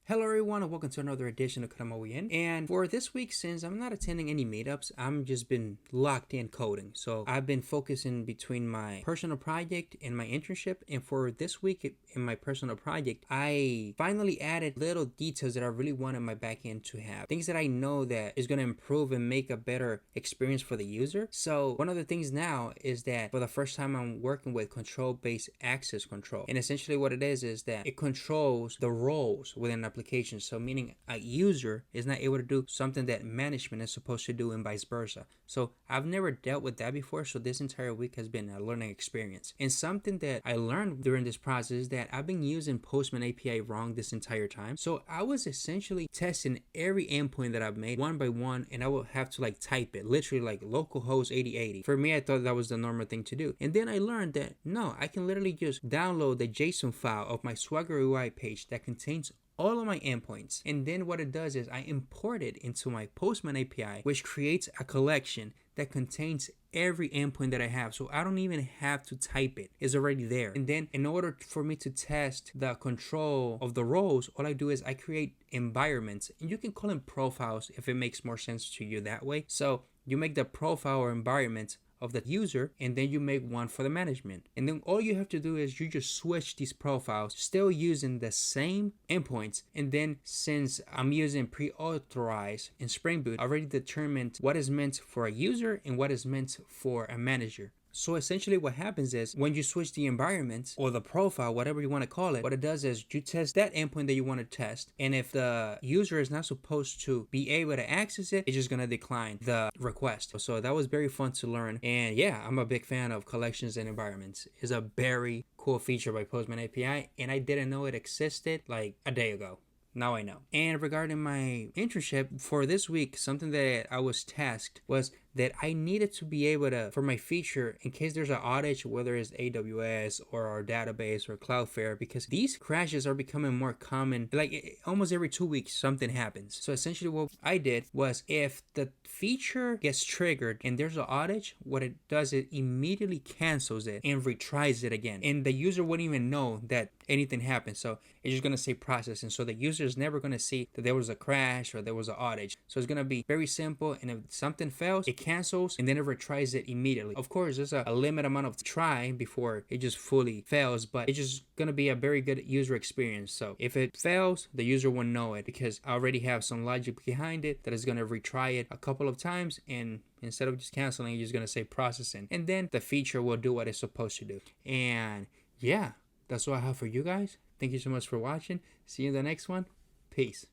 Hello everyone and welcome to another edition of Karamowian. And for this week, since I'm not attending any meetups, I'm just been locked in coding. So I've been focusing between my personal project and my internship. And for this week in my personal project, I finally added little details that I really wanted my backend to have. Things that I know that is going to improve and make a better experience for the user. So one of the things now is that for the first time I'm working with control-based access control. And essentially what it is that it controls the roles within an application. So meaning a user is not able to do something that management is supposed to do and vice versa. So I've never dealt with that before. So this entire week has been a learning experience. And something that I learned during this process is that I've been using Postman API wrong this entire time. So I was essentially testing every endpoint that I've made one by one, and I would have to like type it, literally like localhost 8080. For me, I thought that was the normal thing to do. And then I learned that no, I can literally just download the JSON file of my Swagger UI page that contains all of my endpoints, and then what it does is I import it into my Postman API, which creates a collection that contains every endpoint that I have. So I don't even have to type it. It's already there. And then in order for me to test the control of the roles, all I do is I create environments, and you can call them profiles if it makes more sense to you that way. So you make the profile or environment of the user, and then you make one for the management. And then all you have to do is you just switch these profiles, still using the same endpoints. And then since I'm using pre-authorized in Spring Boot, I already determined what is meant for a user and what is meant for a manager. So essentially what happens is when you switch the environment or the profile, whatever you want to call it, what it does is you test that endpoint that you want to test. And if the user is not supposed to be able to access it, it's just going to decline the request. So that was very fun to learn. And yeah, I'm a big fan of collections and environments. It's a very cool feature by Postman API. And I didn't know it existed like a day ago. Now I know. And regarding my internship for this week, something that I was tasked was that I needed to be able to, for my feature, in case there's an outage, whether it's AWS or our database or Cloudflare, because these crashes are becoming more common. Like almost every 2 weeks, something happens. So essentially what I did was if the feature gets triggered and there's an outage, what it does is immediately cancels it and retries it again. And the user wouldn't even know that anything happened. So it's just going to say processing. So the user is never going to see that there was a crash or there was an outage. So it's going to be very simple. And if something fails, it cancels and then it retries it immediately. Of course, there's a limit amount of try before it just fully fails, but it's just going to be a very good user experience. So if it fails, the user won't know it because I already have some logic behind it that is going to retry it a couple of times, and instead of just canceling, you're just going to say processing, and then the feature will do what it's supposed to do. And yeah, that's all I have for you guys. Thank you so much for watching. See you in the next one. Peace.